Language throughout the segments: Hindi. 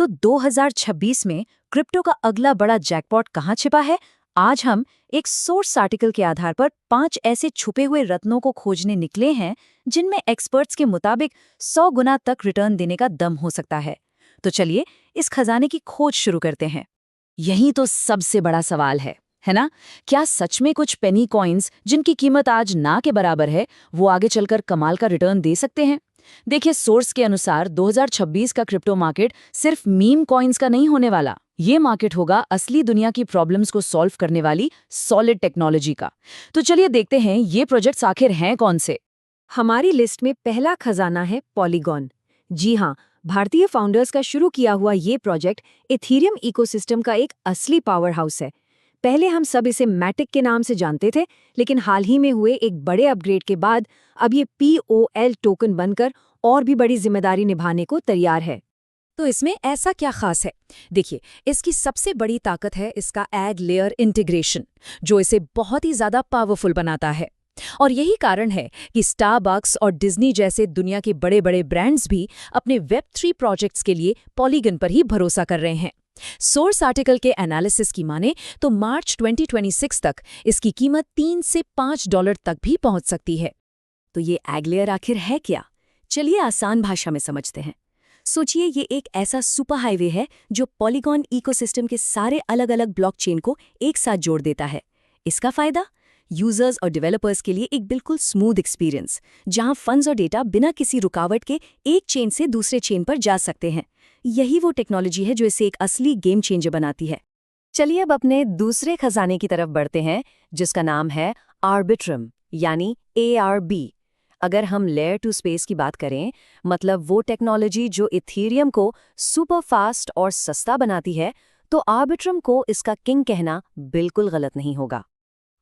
तो 2026 में क्रिप्टो का अगला बड़ा जैकपॉट कहाँ छिपा है? आज हम एक सोर्स आर्टिकल के आधार पर 5 ऐसे छुपे हुए रत्नों को खोजने निकले हैं जिनमें एक्सपर्ट्स के मुताबिक 100 गुना तक रिटर्न देने का दम हो सकता है। तो चलिए इस खजाने की खोज शुरू करते हैं। यही तो सबसे बड़ा सवाल है ना? क्या सच में कुछ पेनी कॉइन्स जिनकी कीमत आज ना के बराबर है, वो आगे चलकर कमाल का रिटर्न दे सकते हैं? देखिए, सोर्स के अनुसार 2026 का क्रिप्टो मार्केट सिर्फ मीम कॉइन्स का नहीं होने वाला। ये मार्केट होगा असली दुनिया की प्रॉब्लम्स को सॉल्व करने वाली सॉलिड टेक्नोलॉजी का। तो चलिए देखते हैं ये प्रोजेक्ट्स आखिर हैं कौन से। हमारी लिस्ट में पहला खजाना है पॉलीगॉन। जी हाँ, भारतीय फाउंडर्स का शुरू किया हुआ ये प्रोजेक्ट इथीरियम इकोसिस्टम का एक असली पावर हाउस है। पहले हम सब इसे मैटिक के नाम से जानते थे, लेकिन हाल ही में हुए एक बड़े अपग्रेड के बाद अब ये POL टोकन बनकर और भी बड़ी जिम्मेदारी निभाने को तैयार है। तो इसमें ऐसा क्या खास है? देखिए, इसकी सबसे बड़ी ताकत है इसका एग लेयर इंटीग्रेशन, जो इसे बहुत ही ज्यादा पावरफुल बनाता है। और यही कारण है कि स्टारबक्स और डिज्नी जैसे दुनिया के बड़े बड़े ब्रांड्स भी अपने वेब3 प्रोजेक्ट्स के लिए पॉलीगन पर ही भरोसा कर रहे हैं। सोर्स आर्टिकल के एनालिसिस की माने तो मार्च 2026 तक इसकी कीमत $3 से $5 तक भी पहुंच सकती है। तो ये एग लेयर आखिर है क्या? चलिए आसान भाषा में समझते हैं। सोचिए, ये एक ऐसा सुपर हाईवे है जो पॉलीगॉन इकोसिस्टम के सारे अलग अलग ब्लॉकचेन को एक साथ जोड़ देता है। इसका फायदा यूजर्स और डेवलपर्स के लिए एक बिल्कुल स्मूथ एक्सपीरियंस, जहां फंड्स और डेटा बिना किसी रुकावट के एक चेन से दूसरे चेन पर जा सकते हैं। यही वो टेक्नोलॉजी है जो इसे एक असली गेम चेंजर बनाती है। चलिए अब अपने दूसरे खजाने की तरफ बढ़ते हैं, जिसका नाम है आर्बिट्रम यानी ARB। अगर हम लेयर 2 स्पेस की बात करें, मतलब वो टेक्नोलॉजी जो इथीरियम को सुपर फास्ट और सस्ता बनाती है, तो आर्बिट्रम को इसका किंग कहना बिल्कुल गलत नहीं होगा।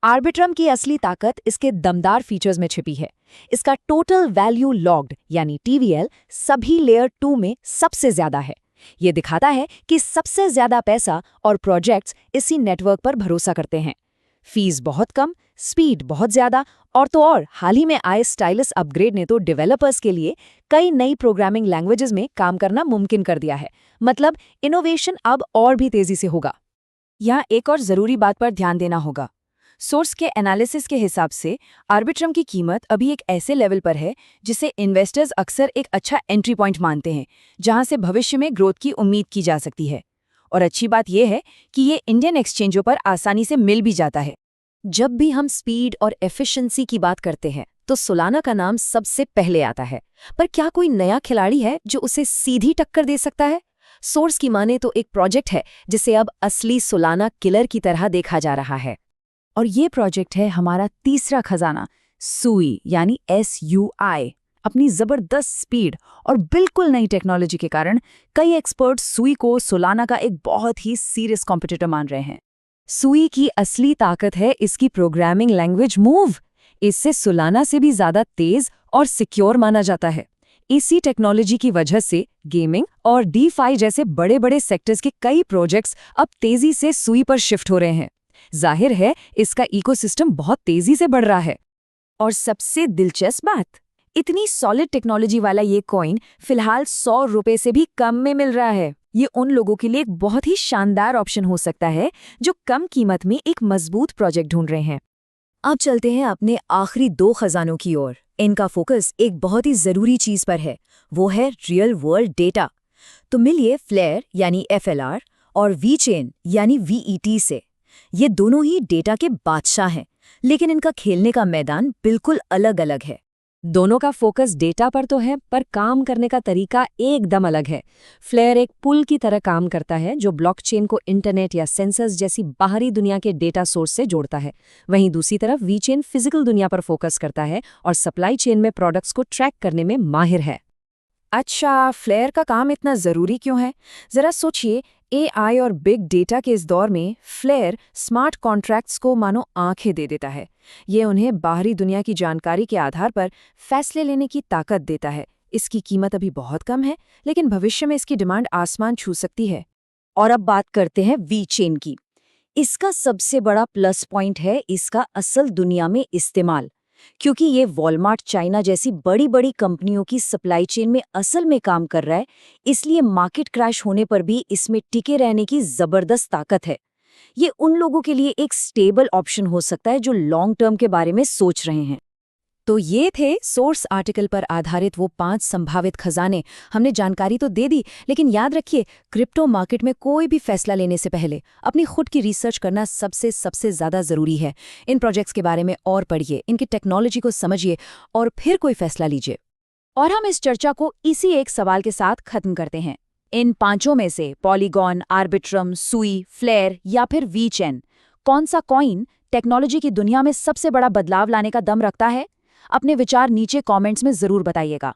आर्बिट्रम की असली ताकत इसके दमदार फीचर्स में छिपी है। इसका टोटल वैल्यू लॉग्ड यानी TVL सभी लेयर 2 में सबसे ज्यादा है। ये दिखाता है कि सबसे ज्यादा पैसा और प्रोजेक्ट्स इसी नेटवर्क पर भरोसा करते हैं। फीस बहुत कम, स्पीड बहुत ज्यादा, और हाल ही में आए स्टाइलस अपग्रेड ने तो डेवलपर्स के लिए कई नई प्रोग्रामिंग लैंग्वेजेस में काम करना मुमकिन कर दिया है। मतलब इनोवेशन अब और भी तेजी से होगा। यहाँ एक और जरूरी बात पर ध्यान देना होगा। सोर्स के एनालिसिस के हिसाब से आर्बिट्रम की कीमत अभी एक ऐसे लेवल पर है जिसे इन्वेस्टर्स अक्सर एक अच्छा एंट्री पॉइंट मानते हैं, जहां से भविष्य में ग्रोथ की उम्मीद की जा सकती है। और अच्छी बात यह है कि ये इंडियन एक्सचेंजों पर आसानी से मिल भी जाता है। जब भी हम स्पीड और एफिशिएंसी की बात करते हैं तो सोलाना का नाम सबसे पहले आता है। पर क्या कोई नया खिलाड़ी है जो उसे सीधी टक्कर दे सकता है? सोर्स की माने तो एक प्रोजेक्ट है जिसे अब असली सोलाना किलर की तरह देखा जा रहा है। और ये प्रोजेक्ट है हमारा तीसरा खजाना, सुई यानी SUI। अपनी जबरदस्त स्पीड और बिल्कुल नई टेक्नोलॉजी के कारण कई एक्सपर्ट्स सुई को सोलाना का एक बहुत ही सीरियस कॉम्पिटिटर मान रहे हैं। सुई की असली ताकत है इसकी प्रोग्रामिंग लैंग्वेज मूव। इससे सोलाना से भी ज्यादा तेज और सिक्योर माना जाता है। इसी टेक्नोलॉजी की वजह से गेमिंग और DeFi जैसे बड़े बड़े सेक्टर्स के कई प्रोजेक्ट्स अब तेजी से सुई पर शिफ्ट हो रहे हैं। जाहिर है इसका इकोसिस्टम बहुत तेजी से बढ़ रहा है। और सबसे दिलचस्प बात, इतनी सॉलिड टेक्नोलॉजी वाला ये कॉइन फिलहाल $100 से भी कम में मिल रहा है। ये उन लोगों के लिए एक बहुत ही शानदार ऑप्शन हो सकता है जो कम कीमत में एक मजबूत प्रोजेक्ट ढूंढ रहे हैं। अब चलते हैं अपने आखिरी 2 खजानों की ओर। इनका फोकस एक बहुत ही जरूरी चीज पर है, वो है रियल वर्ल्ड डेटा। तो मिलिए फ्लेयर यानी FLR और VeChain यानी VET से। ये दोनों ही डेटा के बादशाह हैं, लेकिन इनका खेलने का मैदान बिल्कुल अलग अलग है। दोनों का फोकस डेटा पर तो है, पर काम करने का तरीका एकदम अलग है। फ्लेयर एक पुल की तरह काम करता है जो ब्लॉकचेन को इंटरनेट या सेंसर्स जैसी बाहरी दुनिया के डेटा सोर्स से जोड़ता है। वहीं दूसरी तरफ VeChain फिजिकल दुनिया पर फोकस करता है और सप्लाई चेन में प्रोडक्ट्स को ट्रैक करने में माहिर है। अच्छा, फ्लेयर का काम इतना जरूरी क्यों है? जरा सोचिए, AI और बिग डेटा के इस दौर में फ्लेयर स्मार्ट कॉन्ट्रैक्ट्स को मानो आंखें दे देता है। ये उन्हें बाहरी दुनिया की जानकारी के आधार पर फैसले लेने की ताकत देता है। इसकी कीमत अभी बहुत कम है, लेकिन भविष्य में इसकी डिमांड आसमान छू सकती है। और अब बात करते हैं VeChain की। इसका सबसे बड़ा प्लस पॉइंट है इसका असल दुनिया में इस्तेमाल। क्योंकि ये वॉलमार्ट चाइना जैसी बड़ी बड़ी कंपनियों की सप्लाई चेन में असल में काम कर रहा है, इसलिए मार्केट क्रैश होने पर भी इसमें टिके रहने की जबरदस्त ताकत है। ये उन लोगों के लिए एक स्टेबल ऑप्शन हो सकता है जो लॉन्ग टर्म के बारे में सोच रहे हैं। तो ये थे सोर्स आर्टिकल पर आधारित वो 5 संभावित खजाने। हमने जानकारी तो दे दी, लेकिन याद रखिए, क्रिप्टो मार्केट में कोई भी फैसला लेने से पहले अपनी खुद की रिसर्च करना सबसे ज़्यादा ज़रूरी है। इन प्रोजेक्ट्स के बारे में और पढ़िए, इनकी टेक्नोलॉजी को समझिए और फिर कोई फैसला लीजिए। और हम इस चर्चा को इसी एक सवाल के साथ खत्म करते हैं। इन 5 में से पॉलीगॉन, आर्बिट्रम, सुई, फ्लेयर या फिर वीचेन, कौन सा कॉइन टेक्नोलॉजी की दुनिया में सबसे बड़ा बदलाव लाने का दम रखता है? अपने विचार नीचे कमेंट्स में जरूर बताइएगा।